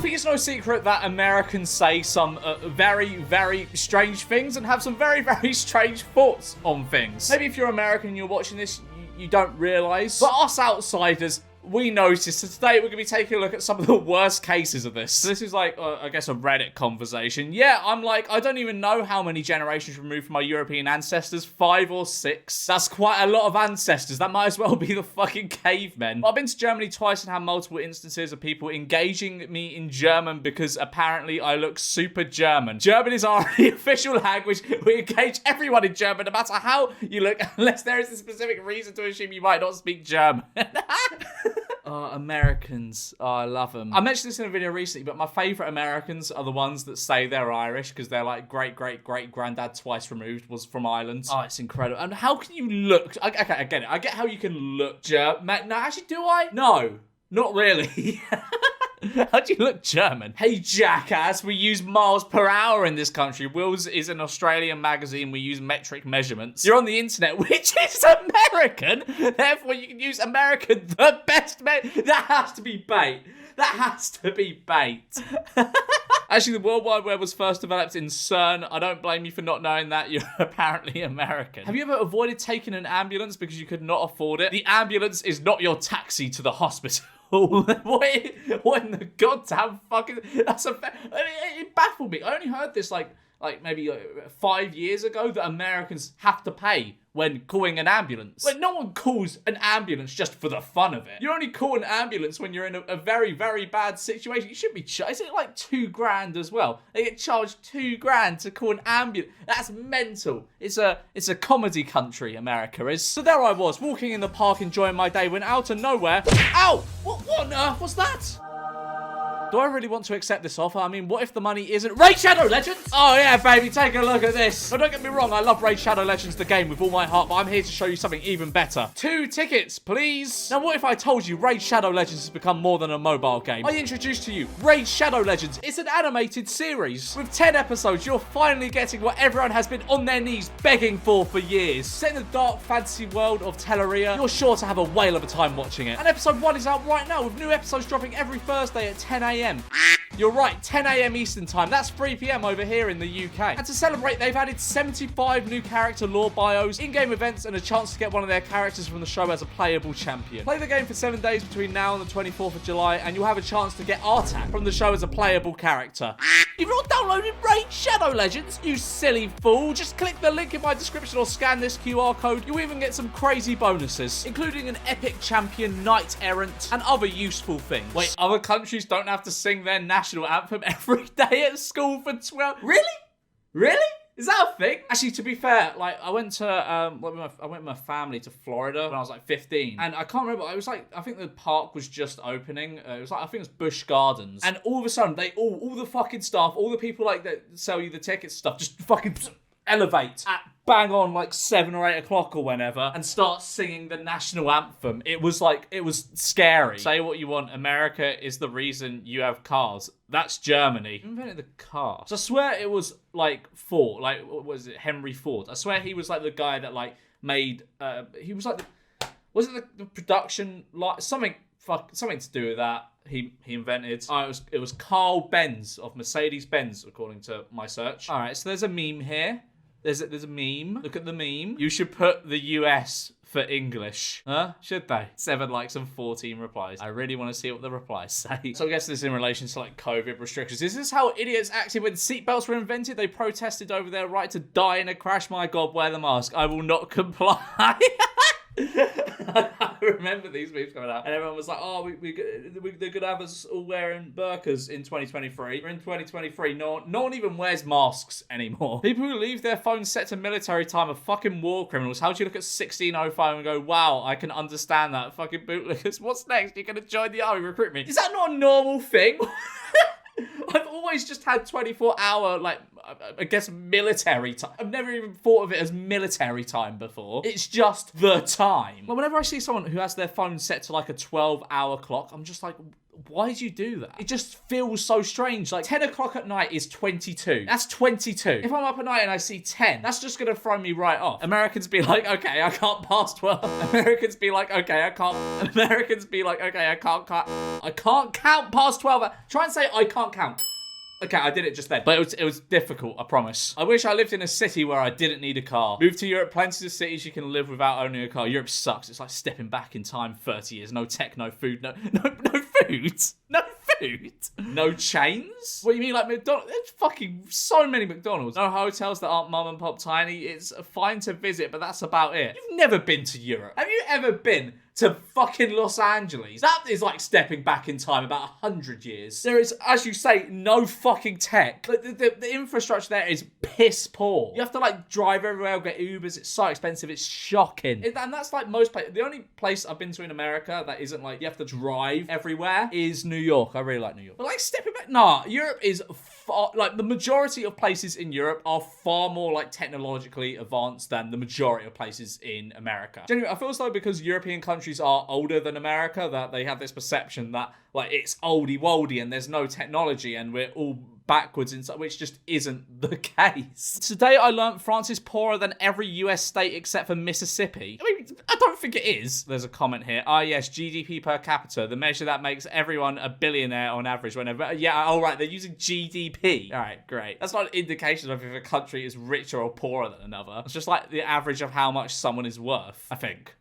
think it's no secret that Americans say some very, very strange things and have some very, very strange thoughts on things. Maybe if you're American and you're watching this, you don't realise. But us outsiders, we noticed. So today we're going to be taking a look at some of the worst cases of this. So this is like, I guess, a Reddit conversation. Yeah, I'm like, I don't even know how many generations removed from my European ancestors. 5 or 6. That's quite a lot of ancestors. That might as well be the fucking cavemen. I've been to Germany twice and had multiple instances of people engaging me in German because apparently I look super German. German is our official language. We engage everyone in German, no matter how you look, unless there is a specific reason to assume you might not speak German. Americans. Oh, I love them. I mentioned this in a video recently, but my favourite Americans are the ones that say they're Irish because they're like great-great-great-granddad twice removed was from Ireland. Oh, it's incredible. And how can you look... Okay, I get it. I get how you can look German. No, actually, do I? No, not really. How do you look German? Hey, jackass, we use miles per hour in this country. Wills is an Australian magazine. We use metric measurements. You're on the internet, which is American. Therefore, you can use American, the best. That has to be bait. That has to be bait. Actually, the World Wide Web was first developed in CERN. I don't blame you for not knowing that. You're apparently American. Have you ever avoided taking an ambulance because you could not afford it? The ambulance is not your taxi to the hospital. What in the goddamn fucking... It baffled me. I only heard this like maybe 5 years ago that Americans have to pay when calling an ambulance. Like, no one calls an ambulance just for the fun of it. You only call an ambulance when you're in a very, very bad situation. You should be charged. Is it like $2,000 as well? They get charged $2,000 to call an ambulance. That's mental. It's a comedy country, America is. So there I was, walking in the park, enjoying my day, when out of nowhere... Ow! What on earth was that? Do I really want to accept this offer? I mean, what if the money isn't... Raid Shadow Legends! Oh yeah, baby, take a look at this. Now, don't get me wrong, I love Raid Shadow Legends, the game, with all my heart, but I'm here to show you something even better. 2 tickets, please. Now, what if I told you Raid Shadow Legends has become more than a mobile game? I introduced to you Raid Shadow Legends. It's an animated series. With 10 episodes, you're finally getting what everyone has been on their knees begging for years. Set in the dark fantasy world of Telleria, you're sure to have a whale of a time watching it. And episode 1 is out right now, with new episodes dropping every Thursday at 10 a.m. You're right, 10 a.m. Eastern time. That's 3 p.m. over here in the UK. And to celebrate, they've added 75 new character lore bios, in-game events, and a chance to get one of their characters from the show as a playable champion. Play the game for 7 days between now and the 24th of July, and you'll have a chance to get Artak from the show as a playable character. You've not downloaded Raid Shadow Legends, you silly fool. Just click the link in my description or scan this QR code. You'll even get some crazy bonuses, including an epic champion, knight errant, and other useful things. Wait, other countries don't have to sing their national anthem every day at school for 12... Really? Is that a thing? Actually, to be fair, like, I went with my family to Florida when I was like 15, and I can't remember. I was like, I think the park was just opening. It was like, I think it was Busch Gardens, and all of a sudden, they all the fucking staff, all the people like that sell you the tickets stuff, just fucking elevate at bang on like 7 or 8 o'clock or whenever and start singing the national anthem. It was scary. Say what you want, America is the reason you have cars. That's Germany. Who invented the car? So I swear it was like Ford, like, what was it, Henry Ford. I swear he was like the guy that like made, he was like was it the production, like something to do with that. He invented. It was Carl Benz of Mercedes-Benz, according to my search. All right, so there's a meme here. There's a meme. Look at the meme. You should put the US for English. Huh? Should they? 7 likes and 14 replies. I really want to see what the replies say. So I guess this is in relation to like COVID restrictions. Is this how idiots acted when seatbelts were invented? They protested over their right to die in a crash. My God, wear the mask. I will not comply. I remember these memes coming out, and everyone was like, "Oh, they're gonna have us all wearing burqas in 2023." We're in 2023. No one even wears masks anymore. People who leave their phones set to military time are fucking war criminals. How do you look at 1605 and go, "Wow, I can understand that"? Fucking bootlickers. What's next? You're gonna join the army? Recruit me? Is that not a normal thing? I've always just had 24-hour, like, I guess, military time. I've never even thought of it as military time before. It's just the time. Well, whenever I see someone who has their phone set to like a 12-hour clock, I'm just like, why did you do that? It just feels so strange. Like 10 o'clock at night is 22. That's 22. If I'm up at night and I see 10, that's just gonna throw me right off. Americans be like, okay, I can't pass 12. Americans be like, okay, I can't. Americans be like, okay, I can't count past 12. Try and say I can't count. Okay, I did it just then. But it was difficult, I promise. I wish I lived in a city where I didn't need a car. Move to Europe, plenty of cities you can live without owning a car. Europe sucks. It's like stepping back in time 30 years. No tech, no food, no food. No food. No chains? What do you mean, like McDonald's? There's fucking so many McDonald's. No hotels that aren't mum and pop tiny. It's fine to visit, but that's about it. You've never been to Europe. Have you ever been to fucking Los Angeles? That is like stepping back in time about 100 years. There is, as you say, no fucking tech. The infrastructure there is piss poor. You have to like drive everywhere, get Ubers. It's so expensive. It's shocking. And that's like most places. The only place I've been to in America that isn't like you have to drive everywhere is New York. I really like New York. But like stepping back, nah, Europe is far, like the majority of places in Europe are far more like technologically advanced than the majority of places in America. Genuinely, I feel as though because European countries are older than America, that they have this perception that like it's oldie woldy and there's no technology and we're all backwards inside, which just isn't the case. Today I learned France is poorer than every US state except for Mississippi. I mean, I don't think it is. There's a comment here. Yes, GDP per capita, the measure that makes everyone a billionaire on average whenever. Yeah, all right, they're using GDP. All right, great. That's not an indication of if a country is richer or poorer than another. It's just like the average of how much someone is worth, I think.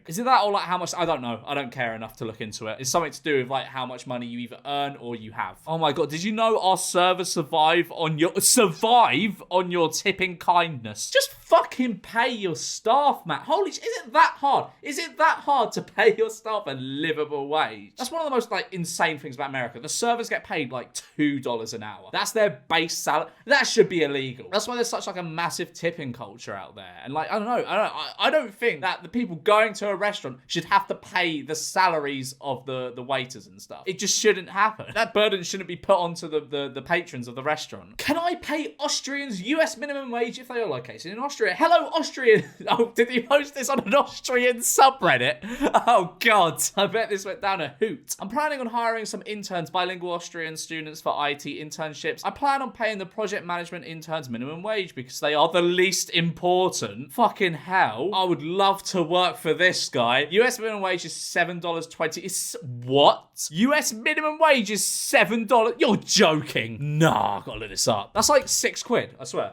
Is it that or like how much? I don't know. I don't care enough to look into it. It's something to do with like how much money you either earn or you have. Oh my God. Did you know our servers survive on your tipping kindness? Just fucking pay your staff, Matt. Holy shit. Is it that hard? Is it that hard to pay your staff a livable wage? That's one of the most like insane things about America. The servers get paid like $2 an hour. That's their base salary. That should be illegal. That's why there's such like a massive tipping culture out there. And like, I don't think that the people going to a restaurant should have to pay the salaries of the waiters and stuff. It just shouldn't happen. That burden shouldn't be put onto the patrons of the restaurant. Can I pay Austrians US minimum wage if they are located in Austria? Hello, Austrian. Oh, did he post this on an Austrian subreddit? Oh God, I bet this went down a hoot. I'm planning on hiring some interns, bilingual Austrian students for IT internships. I plan on paying the project management interns minimum wage because they are the least important. Fucking hell. I would love to work for this guy. US minimum wage is $7.20. It's what? US minimum wage is $7. You're joking. Nah, I gotta look this up. That's like £6, I swear.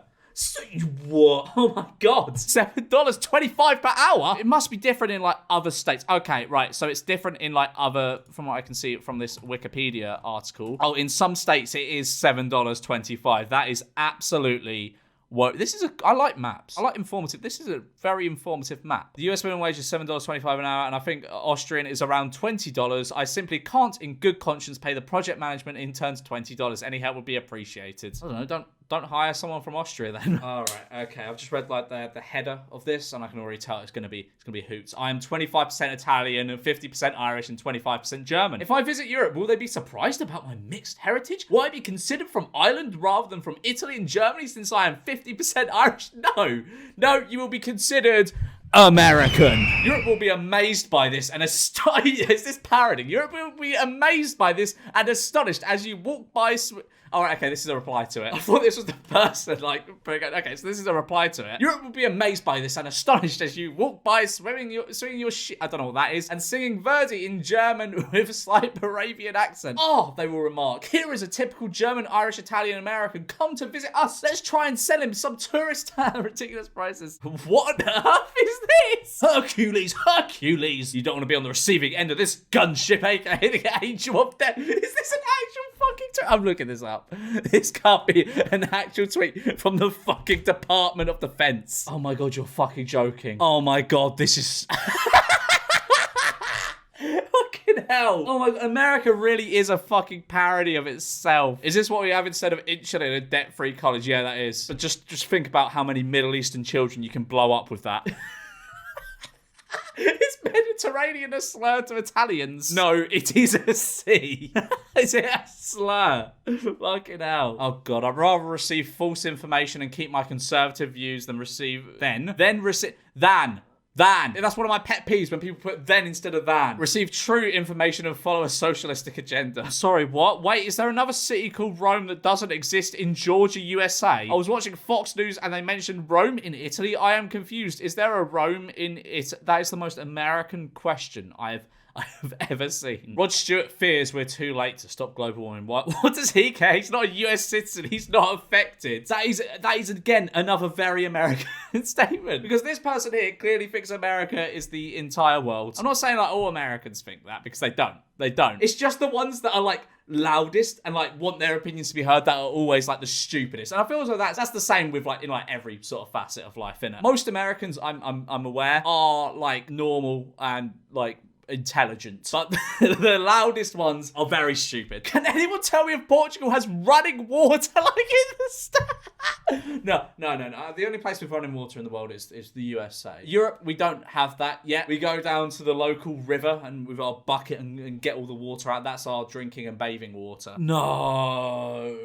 What? Oh my God. $7.25 per hour? It must be different in like other states. Okay, right. So it's different in like other, from what I can see from this Wikipedia article. Oh, in some states it is $7.25. That is absolutely... Whoa, I like maps. I like informative. This is a very informative map. The US minimum wage is $7.25 an hour, and I think Austrian is around $20. I simply can't, in good conscience, pay the project management interns $20. Any help would be appreciated. I don't know, don't hire someone from Austria then. All right, okay. I've just read like the header of this, and I can already tell it's gonna be hoots. I am 25% Italian and 50% Irish and 25% German. If I visit Europe, will they be surprised about my mixed heritage? Will I be considered from Ireland rather than from Italy and Germany since I am 50% Irish? No, you will be considered American. Europe will be amazed by this and astonished. Is this parroting? Europe will be amazed by this and astonished as you walk by. All right, okay, this is a reply to it. I thought this was the person, like, okay, so this is a reply to it. Europe will be amazed by this and astonished as you walk by swinging your shit, I don't know what that is, and singing Verdi in German with a slight Moravian accent. Oh, they will remark, here is a typical German, Irish, Italian, American come to visit us. Let's try and sell him some tourist at ridiculous prices. What on earth is this? Hercules. You don't want to be on the receiving end of this gunship, aka the Angel of Death. Is this an actual fucking tweet? I'm looking this up. This can't be an actual tweet from the fucking Department of Defense. Oh my God, you're fucking joking. Oh my God, this is... Fucking hell. Oh my God, America really is a fucking parody of itself. Is this what we have instead of Incheon in a debt-free college? Yeah, that is. But just think about how many Middle Eastern children you can blow up with that. Is Mediterranean a slur to Italians? No, it is a C. Is it a slur? Fucking hell. Oh God, I'd rather receive false information and keep my conservative views than receive Than. That's one of my pet peeves when people put then instead of than. Receive true information and follow a socialistic agenda. Sorry, what? Wait, is there another city called Rome that doesn't exist in Georgia, USA? I was watching Fox News and they mentioned Rome in Italy. I am confused. Is there a Rome in Italy? That is the most American question I have ever seen. Rod Stewart fears we're too late to stop global warming. What does he care? He's not a US citizen. He's not affected. That is again another very American statement. Because this person here clearly thinks America is the entire world. I'm not saying like all Americans think that, because they don't. They don't. It's just the ones that are like loudest and like want their opinions to be heard that are always like the stupidest. And I feel as though that's the same with like in like every sort of facet of life, innit? Most Americans, I'm aware, are like normal and like intelligent, but the loudest ones are very stupid. Can anyone tell me if Portugal has running water like in the No. The only place with running water in the world is the USA. Europe, we don't have that yet. We go down to the local river and with our bucket and get all the water out. That's our drinking and bathing water. No,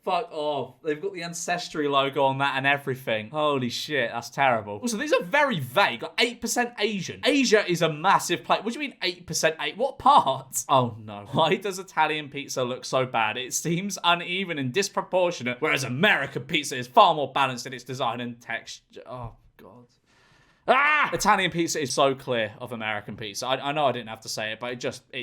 fuck off. They've got the Ancestry logo on that and everything. Holy shit, that's terrible. Also, these are very vague. Like 8% Asian. Asia is a massive place. What do you mean 8%? What part? Oh no. Why does Italian pizza look so bad? It seems uneven and disproportionate, whereas American pizza is far more balanced in its design and texture. Oh god. Italian pizza is so clear of American pizza. I know I didn't have to say it, but it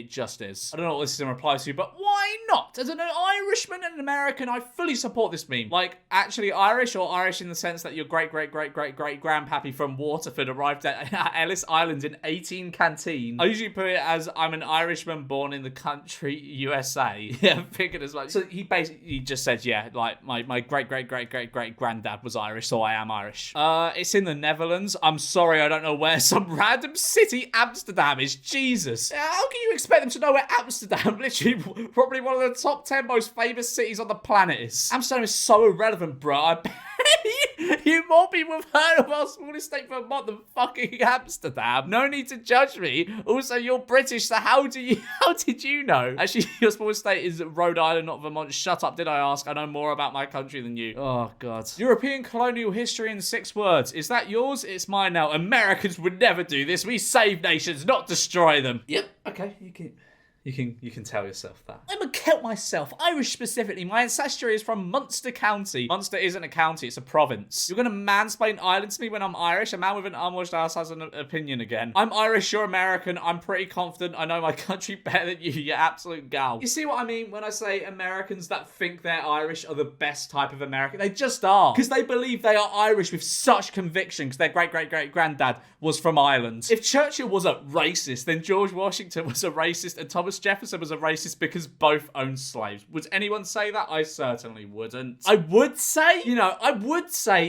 just is. I don't know what this is in reply to, but why not? As an Irishman and an American, I fully support this meme. Like, actually Irish, or Irish in the sense that your great-great-great-great-great-grandpappy from Waterford arrived at Ellis Island in 1814. I usually put it as, I'm an Irishman born in the country USA. Yeah, figured as much. So he just said, yeah, like, my great-great-great-great-great-granddad was Irish, so I am Irish. It's in the Netherlands. I'm sorry, I don't know where some random city Amsterdam is. Jesus. How can you expect them to know where Amsterdam, literally probably one of the top 10 most famous cities on the planet, is? Amsterdam is so irrelevant, bro. I bet you more people have heard of our smallest state Vermont than fucking Amsterdam. No need to judge me. Also, you're British, so how did you know? Actually, your smallest state is Rhode Island, not Vermont. Shut up, did I ask? I know more about my country than you. Oh, God. European colonial history in 6 words. Is that yours? It's mine now. Americans would never do this. We save nations, not destroy them. Yep. Okay, you can tell yourself that. I'm a Celt myself, Irish specifically. My ancestry is from Munster County. Munster isn't a county, it's a province. You're gonna mansplain Ireland to me when I'm Irish? A man with an unwashed ass has an opinion again. I'm Irish, you're American. I'm pretty confident I know my country better than you, you absolute gal. You see what I mean when I say Americans that think they're Irish are the best type of American? They just are. Because they believe they are Irish with such conviction because their great-great-great-granddad was from Ireland. If Churchill was a racist, then George Washington was a racist and Thomas Jefferson was a racist because both owned slaves. Would anyone say that? I certainly wouldn't. I would say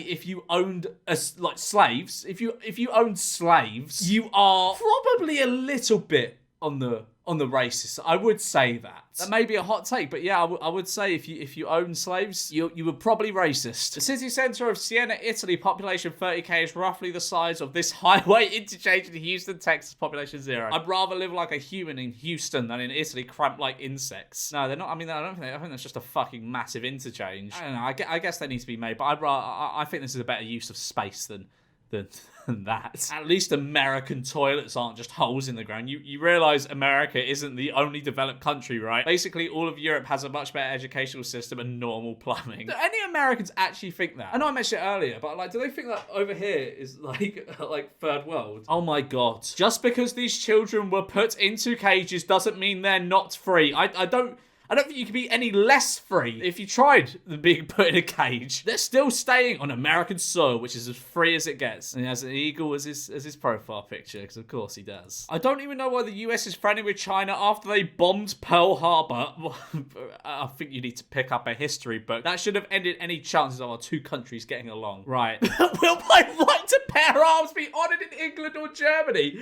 if you owned slaves, if you owned slaves, you are probably a little bit on the racist. I would say that. That may be a hot take, but yeah, I would say if you own slaves, you were probably racist. The city centre of Siena, Italy, population 30k, is roughly the size of this highway interchange in Houston, Texas, population 0. I'd rather live like a human in Houston than in Italy, cramped like insects. No, they're not. I mean, I think that's just a fucking massive interchange. I don't know. I guess they need to be made, but I think this is a better use of space than that. At least American toilets aren't just holes in the ground. You realise America isn't the only developed country, right? Basically, all of Europe has a much better educational system and normal plumbing. Do any Americans actually think that? I know I mentioned it earlier, but do they think that over here is like third world? Oh my god. Just because these children were put into cages doesn't mean they're not free. I don't think you can be any less free if you tried being put in a cage. They're still staying on American soil, which is as free as it gets. And he has an eagle as his profile picture, because of course he does. I don't even know why the US is friendly with China after they bombed Pearl Harbor. I think you need to pick up a history book. That should have ended any chances of our two countries getting along. Right. Will my right to bear arms be honoured in England or Germany?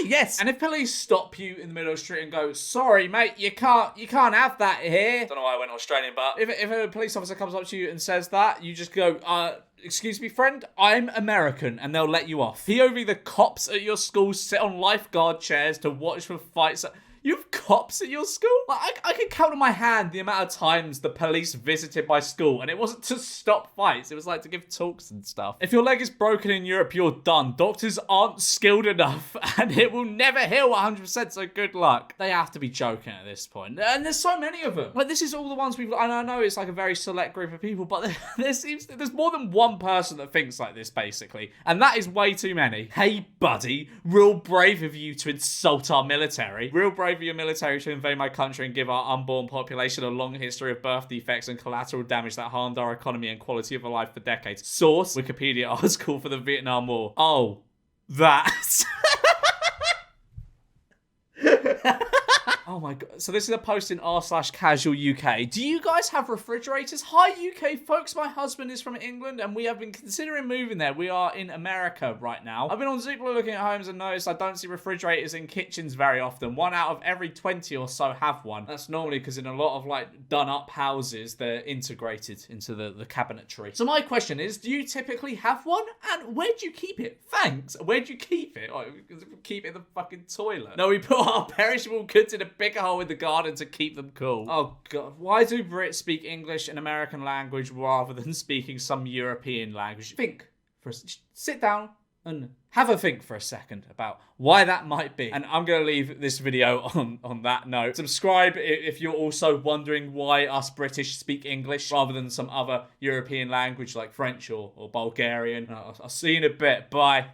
Yes. And if police stop you in the middle of the street and go, sorry mate, you can't have that here. Don't know why I went Australian, but if a police officer comes up to you and says that, you just go, excuse me friend, I'm American, and they'll let you off. POV, the cops at your school sit on lifeguard chairs to watch for fights. You have cops at your school? Like, I can count on my hand the amount of times the police visited my school, and it wasn't to stop fights. It was like to give talks and stuff. If your leg is broken in Europe, you're done. Doctors aren't skilled enough, and it will never heal 100%, so good luck. They have to be joking at this point. And there's so many of them. Like, this is all the ones we've... And I know it's like a very select group of people, but there's more than one person that thinks like this, basically. And that is way too many. Hey, buddy, real brave of you to insult our military. Real brave of your military to invade my country and give our unborn population a long history of birth defects and collateral damage that harmed our economy and quality of life for decades. Source, Wikipedia article for the Vietnam War. Oh, that. Oh my god. So this is a post in r/casual UK. Do you guys have refrigerators? Hi UK folks, my husband is from England and we have been considering moving there. We are in America right now. I've been on Zoopla looking at homes and noticed I don't see refrigerators in kitchens very often. 1 out of every 20 or so have one. That's normally because in a lot of like done up houses, they're integrated into the cabinetry. So my question is, do you typically have one? And where do you keep it? Thanks. Where do you keep it? Oh, keep it in the fucking toilet. No, we put our perishable goods in a bigger hole in the garden to keep them cool. Oh god, why do Brits speak English and American language rather than speaking some European language? Think for a sit down and have a think for a second about why that might be. And I'm going to leave this video on that note. Subscribe if you're also wondering why us British speak English rather than some other European language like French or Bulgarian. I'll see you in a bit. Bye.